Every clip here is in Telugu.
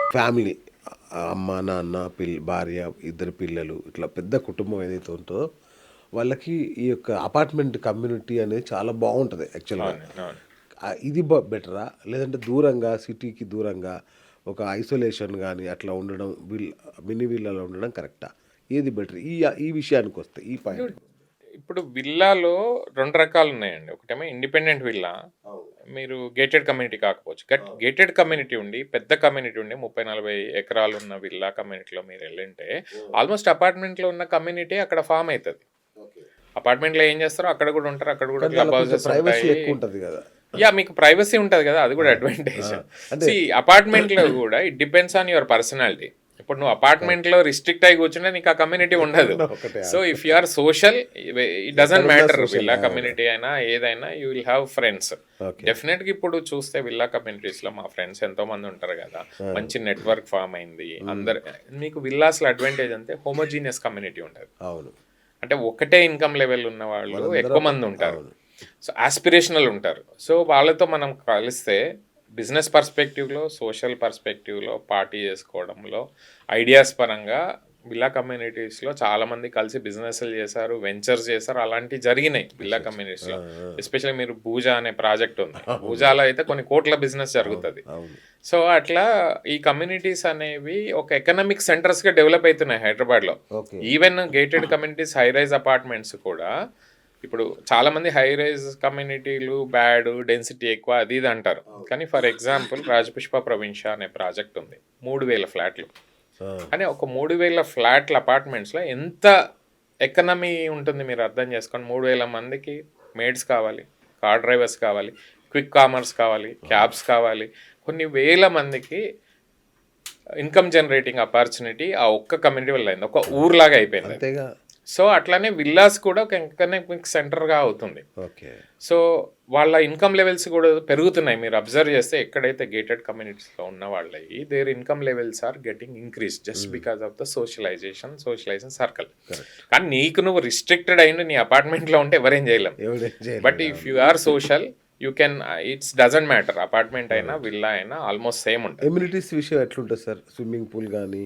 ఫ్యామిలీ అమ్మ, నాన్న, భార్య, ఇద్దరు పిల్లలు ఇట్లా పెద్ద కుటుంబం ఏదైతే ఉంటుందో వాళ్ళకి ఈ యొక్క అపార్ట్మెంట్ కమ్యూనిటీ అనేది చాలా బావుంటది యాక్చువల్‌గా. అవునండి. అవును. ఇది బెటరా? లేదంటే దూరంగా సిటీకి దూరంగా ఒక ఐసోలేషన్ గాని అట్లా ఉండడం మినీ విల్లాలో ఉండడం కరెక్టా? ఏది బెటర్? ఈ విషయానికొస్తే ఈ ఇప్పుడు పాయింట్. ఇప్పుడు విల్లాలో 2 రకాలున్నాయండి. ఒకటేమో ఇండిపెండెంట్ విల్లా. అవును. మీరు గేటెడ్ కమ్యూనిటీ కాకపోవచ్చు. గేటెడ్ కమ్యూనిటీ ఉండి, పెద్ద కమ్యూనిటీ ఉండి 30, 40 ఎకరాలున్న విల్లా కమ్యూనిటీలో మీరెళ్ళుంటే, ఆల్మోస్ట్ అపార్ట్మెంట్‌లో ఉన్న కమ్యూనిటీ అక్కడ ఫార్మ్ అయితది. ఓకే. అపార్ట్మెంట్‌లో ఏం చేస్తారో అక్కడ గూడా ఉంటారు. అక్కడ గూడా కానీ దాంట్లో క్లబ్ కొంచెం హౌసెస్ ప్రైవసీ ఉంటాయి. ఎక్కువుంటది గదా! యాహ్! మీకు ప్రైవసీ ఉంటది గదా! అది ఆ! గూడా ఆ! అడ్వాంటేజ్. అంటే సీ అపార్ట్మెంట్‌లో గూడా it depends on your personality. ఇప్పుడు నువ్వు కరెక్ట్. అపార్ట్మెంట్‌లో రిస్ట్రిక్ట్ అయ్యి కూర్చుంటే నీకు ఆ కమ్యూనిటీ ఉండదు. ఎక్కడున్నా ఒకటే so, if you are social it doesn't ఎక్కడున్నా మ్యాటర్. సోషల్. విల్లా అవును. కమ్యూనిటీ అయినా ఏదైనా you will have friends. Okay. డెఫినెట్‌గా ఇప్పుడు చూస్తే విల్లా కమ్యూనిటీస్‌లో మా ఫ్రెండ్స్ ఎంతోమంది ఉంటారు గదా! ఆ! మంచి నెట్వర్క్ ఫార్మ్ అయింది. హ్మ్. అందరు మీకు విల్లాస్‌లో అడ్వాంటేజ్ అంటే హోమోజీనియస్ కమ్యూనిటీ ఉంటది. అవును. అంటే ఒకటే ఇన్‌కమ్ లెవెల్ ఉన్న వాళ్ళు వాళ్ళందరూ ఎక్కువ మంది ఉంటారు. అవును. సో, యాస్పిరేషనల్ ఉంటారు. సో, వాళ్ళతో మనం కలిస్తే బిజినెస్ పర్స్పెక్టివ్‌లో, సోషల్ పర్స్పెక్టివ్‌లో, పార్టీ చేసుకోవడంలో, ఐడియాస్ పరంగా విల్లా కమ్యూనిటీస్‌లో చాలామంది కలిసి బిజినెస్‌లు చేశారు, వెంచర్స్ చేశారు. అలాంటివి జరిగినాయి విల్లా ఆ! కమ్యూనిటీస్‌లో. ఆ! ఎస్పెషల్లీ మీరు భూజా అనే ప్రాజెక్ట్ ఉంది. అవును. భూజాలో అయితే కొన్ని కోట్ల బిజినెస్ అవును. జరుగుతది. అవును. సో, అట్లా ఈ కమ్యూనిటీస్ అనేవి ఒక ఎకనామిక్ సెంటర్స్‌గా డెవలప్ అయితున్నాయి హైదరాబాద్‌లో. Okay. Even gated communities, high rise apartments కూడా ఇప్పుడు చాలామంది హై రైజ్ కమ్యూనిటీలు బ్యాడ్, డెన్సిటీ ఎక్కువ అది ఇది అంటారు. అవును. కానీ ఫర్ ఎగ్జాంపుల్ రాజపుష్ప ప్రవిన్షా అనే ప్రాజెక్ట్ ఉంది. 3000 ఫ్లాట్లు. ఆ! కానీ ఒక 3000 ఫ్లాట్ల అపార్ట్మెంట్స్‌లో ఎంత ఎకనమీ ఉంటుంది మీరు అర్థం చేసుకోండి. 3000 మందికి మెయిడ్స్ కావాలి, కార్ డ్రైవర్స్ కావాలి, క్విక్ కామర్స్ కావాలి, అవును. క్యాబ్స్ కావాలి. కొన్ని వేల మందికి ఇన్‌కమ్ జనరేటింగ్ ఆపర్చునిటీ ఆ ఒక్క కమ్యూనిటీ వల్ల అయింది. ఒక ఊరులాగా అయిపోయిందది. అంతేగా. సో, అట్లానే విల్లాస్ కూడా ఒక ఎకనామిక్ సెంటర్‌గా అవుతుంది. ఓకే. సో, వాళ్ళ ఇన్‌కమ్ లెవెల్స్ గూడా పెరుగుతున్నాయి. మీరు అబ్జర్వ్ చేస్తే ఎక్కడైతే గేటెడ్ కమ్యూనిటీస్‌లో ఉన్న వాళ్ళయి their income levels are getting increased just hmm. Because of the socialization circle. Correct. కానీ నీకు నువ్వు రిస్ట్రిక్టెడ్ అయ్యుండి నీ అపార్ట్మెంట్‌లో ఉంటే ఎవరేం చేయలేం. ఎవడేం బట్ చేయలేడు. ఇఫ్ అవును. You are social you can it's doesn't matter. Apartment అయినా, అవును. విల్లా అయినా ఆల్మోస్ట్ సేమ్ ఉంటది. ఎమ్యూనిటీస్ విషయం ఎట్లుంటది సార్? స్విమ్మింగ్ పూల్ గాని,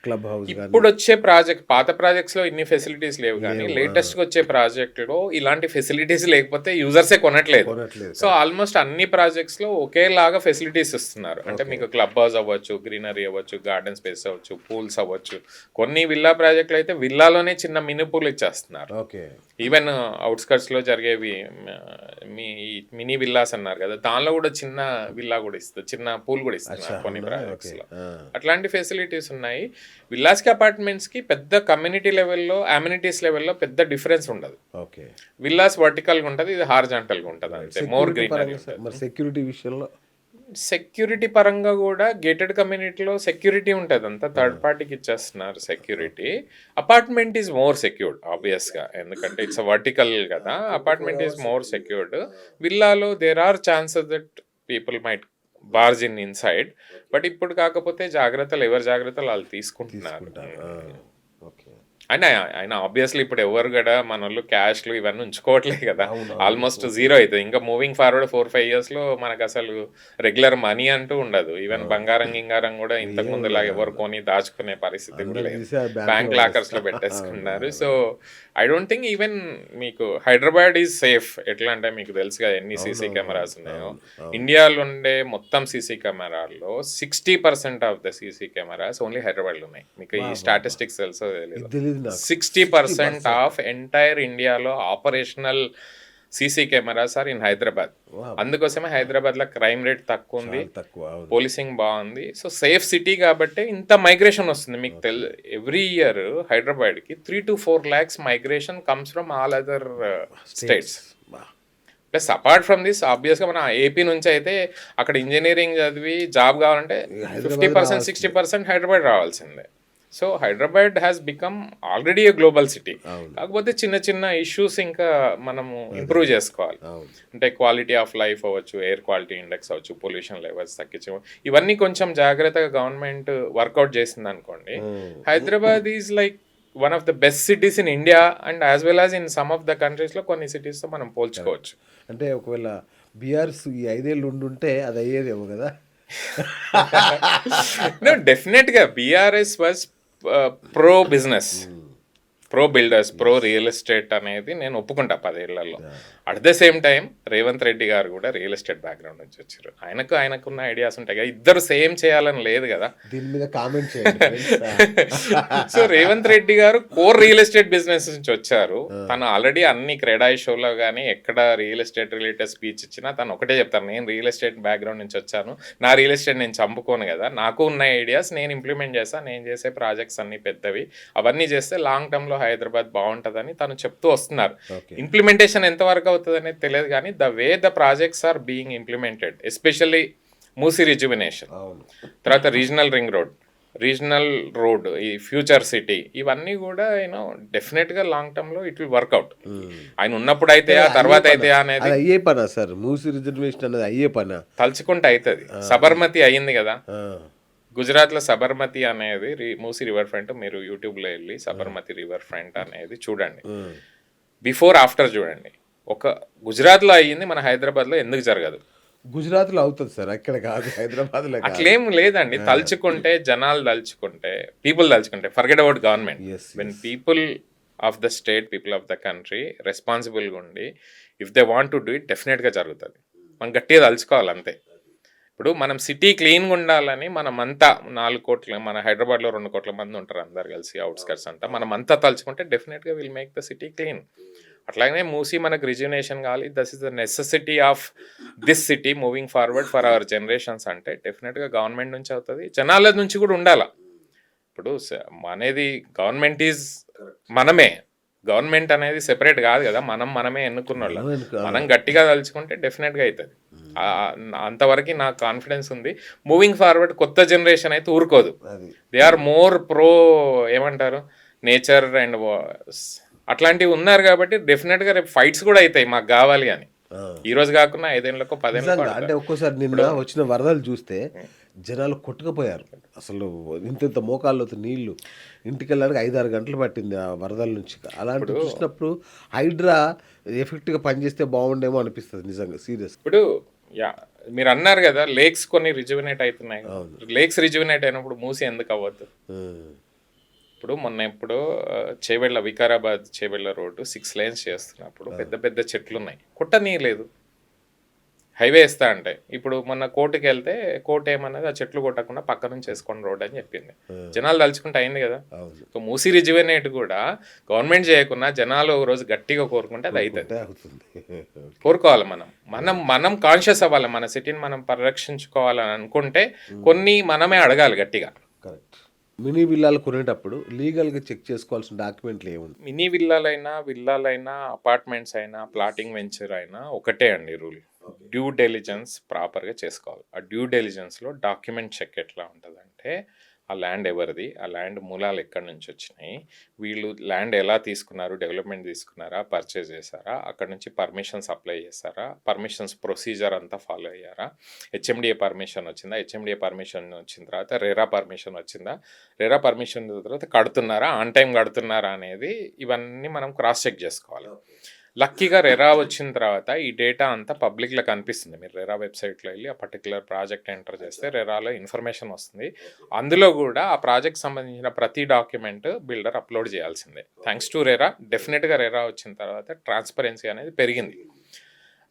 క్లబ్ హౌస్ గాని ఇప్పుడొచ్చే పాత ప్రాజెక్ట్స్‌లో ఇన్ని ఫెసిలిటీస్ లేవు గానీ, లేవు. ఆ! లేటెస్ట్‌గా వచ్చే ప్రాజెక్ట్‌లో ఇలాంటి ఫెసిలిటీస్ లేకపోతే యూజర్సే కొనట్లేదు. కొనట్లేదు. So, correct. ఆల్మోస్ట్ అన్ని ప్రాజెక్ట్స్‌లో ఒకేలాగా ఫెసిలిటీస్ ఇస్తున్నారు. అంటే ఓకే. మీకు క్లబ్ హౌస్ అవ్వచ్చు, గ్రీనరీ అవ్వచ్చు, గార్డెన్ స్పేస్ అవ్వచ్చు, పూల్స్ అవ్వచ్చు. కొన్ని విల్లా ప్రాజెక్ట్‌లు అయితే విల్లాలోనే చిన్న మినీ పూల్ ఇచ్చేస్తున్నారు. ఓకే. ఈవెన్ ఔట్‌స్కర్ట్స్‌లో జరిగేవి మీ మినీ విల్లాస్ అన్నారు కదా! దానిలో కూడా చిన్న విల్లా కూడా చిన్న పూల్ కూడా అచ్చా! ఇస్తున్నారు కొన్ని అవునా? ఓకే. ప్రాజెక్ట్స్‌లో. ఆ! అట్లాంటి ఫెసిలిటీస్ ఉన్నాయి. విల్లాస్‌కి, అపార్ట్మెంట్స్‌కి పెద్ద కమ్యూనిటీ లెవెల్‌లో, అమ్యూనిటీస్ లెవెల్‌లో పెద్ద డిఫరెన్స్ ఉండదు. ఓకే. విల్లాస్ వర్టికల్‌గా ఉంటది. ఇది హారిజాంటల్‌గా ఉంటది అంతే. మోర్ సెక్యూరిటీ గ్రీనరీ పరంగా సార్ ఉంటది. మరి సెక్యూరిటీ విషయంలో? సెక్యూరిటీ పరంగా గూడా గేటెడ్ కమ్యూనిటీలో సెక్యూరిటీ ఉంటది. అంతా ఆ! థర్డ్ పార్టీకి ఇచ్చేస్తున్నారు security. Okay. Apartment is more secured ఆబ్వియస్‌గా. ఎందుకంటే ఇట్స్ వర్టికల్ ఆ! గదా! 24 అపార్ట్మెంట్ ఈజ్ అవర్స్ మోర్ ఉంటుంది. సెక్యూర్డ్. ఆ! విల్లాలో there are chances that people might barge inside. Okay. But ఇప్పుడు కాకపోతే ఎవరి జాగ్రత్తలు ఆళ్ళు తీసుకుంటున్నారు. తీసుకుంటారు. ఆ! హ్మ్. ఓకే. ఆయన ఆబ్వియస్‌లీ ఇప్పుడు ఎవ్వరు గూడా మనోళ్ళు క్యాష్‌లు ఇవన్నీ ఉంచుకోవట్లే గదా! అవునవును. ఆల్మోస్ట్ జీరో అయితది. ఇంకా మూవింగ్ ఫార్వర్డ్ 4, 5 ఇయర్స్‌లో మనకసలు రెగ్యులర్ మనీ అంటూ ఉండదు. ఈవెన్ అవును. బంగారం, గింగారం గూడా ఏం ఇంతకుముందులాగా ఉండదు. ఎవరు అవును. కొని దాచుకునే పరిస్థితి గూడా అందరూ లేదు. తీసి ఆ బ్యాంక్‌లో బ్యాంక్ లాకర్స్‌లో పడేస్తారు. అవును. పెట్టేసుకున్నారు. సో, అవునవును. ఐ డోంట్ థింక్ ఈవెన్ మీకు హైదరాబాద్ ఈజ్ సేఫ్. ఎట్లా అంటే మీకు తెలుసు గదా! ఎన్ని సీసీ అవునవునవును. కెమెరాస్ ఉన్నాయో. అవును. అవును. ఇండియాలో ఉండే మొత్తం సీసీ కెమెరాల్లో 60% of the CC cameras only హైదరాబాద్‌లో ఉన్నాయి. మీకు ఈ అబ్బబ్బా! స్టాటిస్టిక్స్ తెలుసో ఇది తెలీదో. తెలీదు నాకు. 60% 60%. ఆఫ్ ఎంటైర్ ఇండియాలో operational CC cameras are in Hyderabad. Wow! అందుకోసమే హైదరాబాద్‌లో క్రైమ్ రేట్ తక్కువుంది. చాలా తక్కువ. అవును. పోలీసింగ్ బావుంది. సో, సేఫ్ సిటీ గాబట్టే ఇంత మైగ్రేషన్ వస్తుంది. మీకు ఓకే. ఎవ్రీ ఇయర్ హైదరాబాద్‌కి 3-4 lakhs migration comes from all other states. States. అబ్బా! ప్లస్ అపార్ట్ ఫ్రమ్ దిస్ ఆబ్వియస్‌గా మన ఏపీ నుంచయితే అక్కడ ఇంజినీరింగ్ చదివి జాబ్ గావాలంటే ఇగ హైదరాబాద్ 50%, రావాల్సిందే. 60% హైదరాబాద్ రావాల్సిందే. So, Hyderabad has become already a global city. అవును. కాకపోతే చిన్న చిన్న ఇష్యూస్ ఇంకా మనము అదే. ఇంప్రూవ్ అదే. జేసుకోవాలి. అవును. అంటే క్వాలిటీ ఆఫ్ లైఫ్ అవ్వచ్చు, ఎయిర్ క్వాలిటీ ఇండెక్స్ అవ్వచ్చు, పొల్యూషన్ లెవెల్స్ తగ్గించడం. ఇవన్నీ కొంచెం జాగ్రత్తగా గవర్నమెంట్ వర్కౌట్ చేసిందనుకోండి. Hmm. Hyderabad is like one of the best cities in India and as well as in some of the కంట్రీస్‌లో కొన్ని సిటీస్‌తో మనం కరెక్ట్. పోల్చుకోవచ్చు. అంటే ఒకవేళ బీఆర్‌స్ ఈ 5 ఏళ్ళు ఉండుంటే అది అయ్యేదేమో గదా! నో, డెఫినెట్గా BRS was pro business, pro builders, pro real estate అనేది నేను ఒప్పుకుంటా 10 ఏళ్లలో. At the same time Revanth Reddy గారు కూడా రియల్ ఎస్టేట్ బ్యాక్గ్రౌండ్ నుంచి వచ్చారు. ఆయనకున్న ఐడియాస్ ఉంటాయి కదా, ఇద్దరు సేమ్ చేయాలని లేదు కదా. దీని మీద కామెంట్ చేయండి. సో రేవంత్ రెడ్డి గారు కోర్ రియల్ ఎస్టేట్ బిజినెస్ నుంచి వచ్చారు. తను ఆల్రెడీ అన్ని క్రెడాయి షోలో కానీ ఎక్కడ రియల్ ఎస్టేట్ రిలేటెడ్ స్పీచ్ ఇచ్చినా తను ఒకటే చెప్తారు, నేను రియల్ ఎస్టేట్ బ్యాక్గ్రౌండ్ నుంచి వచ్చాను, నా రియల్ ఎస్టేట్ నేను చంపుకోను కదా, నాకు ఉన్న ఐడియాస్ నేను ఇంప్లిమెంట్ చేస్తాను, నేను చేసే ప్రాజెక్ట్స్ అన్ని పెద్దవి, అవన్నీ చేస్తే లాంగ్ టర్మ్లో హైదరాబాద్ బాగుంటుందని తను చెప్తూ వస్తున్నారు. ఇంప్లిమెంటేషన్ ఎంతవరకు అవుతుంది అనేది తెలియదు, కానీ the way the projects are being implemented, especially Musi rejuvenation, తర్వాత regional ring road, regional road, ఈ ఫ్యూచర్ సిటీ, ఇవన్నీ కూడా యూనో డెఫినెట్గా లాంగ్ టర్మ్లో ఇట్ విల్ వర్కౌట్. ఆయన ఉన్నప్పుడు అయితే తర్వాత అయితే అనేది అయ్యే పనా సార్? మూసీ రిజర్వేషన్ అనేది అయ్యే పనా? తలుచుకుంటే అవుతుంది. సబర్మతి అయ్యింది కదా, గుజరాత్లో సబర్మతి అనేది మూసీ రివర్ ఫ్రంట్, మీరు యూట్యూబ్లో వెళ్ళి సబర్మతి రివర్ ఫ్రంట్ అనేది చూడండి, బిఫోర్ ఆఫ్టర్ చూడండి. ఒక గుజరాత్లో అయ్యింది, మన హైదరాబాద్లో ఎందుకు జరగదు? గుజరాత్లో అవుతుంది సార్, అక్కడ కాదు, హైదరాబాద్లో. అట్లేం లేదండి, తలుచుకుంటే జనాలు తలుచుకుంటే, పీపుల్ తలుచుకుంటే, forget about government, when people of the state, people of the country రెస్పాన్సిబుల్గా ఉండి if they want to do it, డెఫినెట్గా జరుగుతుంది. మనం గట్టిగా తలుచుకోవాలి అంతే. ఇప్పుడు మనం సిటీ క్లీన్గా ఉండాలని మనమంతా 4 కోట్ల, మన హైదరాబాద్లో 2 కోట్ల మంది ఉంటారు, అందరు కలిసి అవుట్స్కట్స్ అంతా, మనం అంతా తలుచుకుంటే డెఫినెట్గా will make the city clean. అట్లాగే మూసీ మనకు రిజ్యునేషన్ కావాలి, thus is the necessity of this city moving forward for our generations అంటే డెఫినెట్గా గవర్నమెంట్ నుంచి అవుతుంది, జనాల నుంచి కూడా ఉండాలి. ఇప్పుడు అనేది గవర్నమెంట్ ఈజ్ మనమే, గవర్నమెంట్ అనేది సెపరేట్ కాదు కదా, మనమే ఎన్నుకున్న వాళ్ళం, మనం గట్టిగా తలుచుకుంటే డెఫినెట్గా అవుతుంది. అంతవరకు నాకు కాన్ఫిడెన్స్ ఉంది. మూవింగ్ ఫార్వర్డ్ కొత్త జనరేషన్ అయితే ఊరుకోదు, దే ఆర్ మోర్ ప్రో, ఏమంటారు, నేచర్ అండ్ అట్లాంటివి ఉన్నారు కాబట్టి డెఫినెట్గా రేపు ఫైట్స్ కూడా అవుతాయి మాకు కావాలి అని. ఈ రోజు కాకుండా 5 ఏళ్ళకో 10 ఏళ్ళకో. అంటే ఒక్కోసారి నిన్న వచ్చిన వరదలు చూస్తే జనాలు కొట్టుకుపోయారు, అసలు ఇంత మోకాల్లో నీళ్లు, ఇంటికి వెళ్ళడానికి 5-6 గంటలు పట్టింది ఆ వరదల నుంచి. అలాంటి చూసినప్పుడు హైడ్రా ఎఫెక్ట్గా పనిచేస్తే బాగుండేమో అనిపిస్తుంది నిజంగా, సీరియస్. ఇప్పుడు మీరు అన్నారు కదా లేక్స్ కొన్ని రిజ్యువినేట్ అవుతున్నాయి, లేక్స్ రిజ్యువినేట్ అయినప్పుడు మూసి ఎందుకు అవ్వద్దు? ఇప్పుడు మొన్న చేవెళ్ళ, వికారాబాద్ చేవెళ్ళ రోడ్డు 6 lanes చేస్తున్నప్పుడు పెద్ద పెద్ద చెట్లు ఉన్నాయి, కొట్టనీయలేదు, హైవే ఇస్తా అంటే. ఇప్పుడు మొన్న కోర్టుకి వెళ్తే కోర్టు ఏమన్నది, ఆ చెట్లు కొట్టకుండా పక్క నుంచి వేసుకోండి రోడ్ అని చెప్పింది. జనాలు తలుచుకుంటే అయింది కదా. సో మూసీ రిజ్యువినేట్ కూడా గవర్నమెంట్ చేయకున్నా జనాలు ఒక రోజు గట్టిగా కోరుకుంటే అది అవుతుంది. కోరుకోవాలి, మనం కాన్షియస్ అవ్వాలి, మన సిటీని మనం పరిరక్షించుకోవాలని అనుకుంటే కొన్ని మనమే అడగాలి గట్టిగా. కరెక్ట్. మినీ విల్లాలు కొనేటప్పుడు లీగల్గా చెక్ చేసుకోవాల్సిన డాక్యుమెంట్లు ఏముంది? మినీ విల్లాలైనా అపార్ట్మెంట్స్ అయినా ప్లాటింగ్ వెంచర్ అయినా ఒకటే అండి రూల్, డ్యూ డెలిజెన్స్ ప్రాపర్గా చేసుకోవాలి. ఆ డ్యూ డెలిజెన్స్లో డాక్యుమెంట్ చెక్ ఎట్లా ఉంటుందంటే, ఆ ల్యాండ్ ఎవరిది, ఆ ల్యాండ్ మూలాలు ఎక్కడి నుంచి వచ్చినాయి, వీళ్ళు ల్యాండ్ ఎలా తీసుకున్నారు, డెవలప్మెంట్ తీసుకున్నారా, పర్చేజ్ చేశారా, అక్కడ నుంచి పర్మిషన్స్ అప్లై చేశారా, పర్మిషన్స్ ప్రొసీజర్ అంతా ఫాలో అయ్యారా, హెచ్ఎండిఏ పర్మిషన్ వచ్చిందా, హెచ్ఎండిఏ పర్మిషన్ వచ్చిన తర్వాత రెరా పర్మిషన్ వచ్చిందా, రెరా పర్మిషన్ తర్వాత కడుతున్నారా, ఆన్ టైం కడుతున్నారా అనేది ఇవన్నీ మనం క్రాస్ చెక్ చేసుకోవాలి. లక్కీగా రెరా వచ్చిన తర్వాత ఈ డేటా అంతా పబ్లిక్లో కనిపిస్తుంది. మీరు రెరా వెబ్సైట్లో వెళ్ళి ఆ పర్టికులర్ ప్రాజెక్ట్ ఎంటర్ చేస్తే రెరాలో ఇన్ఫర్మేషన్ వస్తుంది. అందులో కూడా ఆ ప్రాజెక్ట్ సంబంధించిన ప్రతి డాక్యుమెంట్ బిల్డర్ అప్లోడ్ చేయాల్సిందే. థ్యాంక్స్ టు రెరా, డెఫినెట్గా రెరా వచ్చిన తర్వాత ట్రాన్స్పరెన్సీ అనేది పెరిగింది.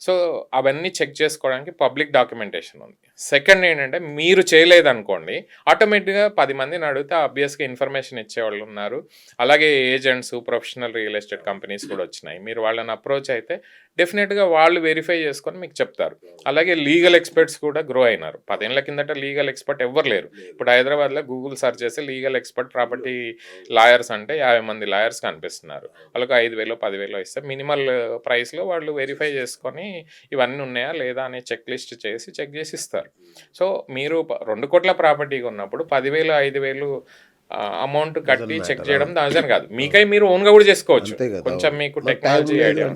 సో అవన్నీ చెక్ చేసుకోవడానికి పబ్లిక్ డాక్యుమెంటేషన్ ఉంది. సెకండ్ ఏంటంటే, మీరు చేయలేదనుకోండి, ఆటోమేటిక్గా 10 మందిని అడిగితే ఆబ్వియస్గా ఇన్ఫర్మేషన్ ఇచ్చేవాళ్ళు ఉన్నారు. అలాగే agents, professional real estate companies కూడా వచ్చినాయి. మీరు వాళ్ళని అప్రోచ్ అయితే డెఫినెట్గా వాళ్ళు వెరిఫై చేసుకొని మీకు చెప్తారు. అలాగే లీగల్ ఎక్స్పర్ట్స్ కూడా గ్రో అయినారు. 10 ఏళ్ల కిందట లీగల్ ఎక్స్పర్ట్ ఎవ్వరు లేరు. ఇప్పుడు హైదరాబాద్లో గూగుల్ సెర్చ్ చేస్తే లీగల్ ఎక్స్పర్ట్ ప్రాపర్టీ లాయర్స్ అంటే 50 మంది లాయర్స్ కనిపిస్తున్నారు. వాళ్ళకు 5,000 10,000 ఇస్తే మినిమల్ ప్రైస్లో వాళ్ళు వెరిఫై చేసుకొని ఇవన్నీ ఉన్నాయా లేదా అనే చెక్ లిస్ట్ చేసి చెక్ చేసి ఇస్తారు. సో మీరు 2 కోట్ల ప్రాపర్టీగా ఉన్నప్పుడు 10,000 5,000 అమౌంట్ కట్టి చెక్ చేయడం దాని కాదు. మీకై మీరు ఓన్గా కూడా చేసుకోవచ్చు, కొంచెం మీకు టెక్నాలజీ ఐడియా.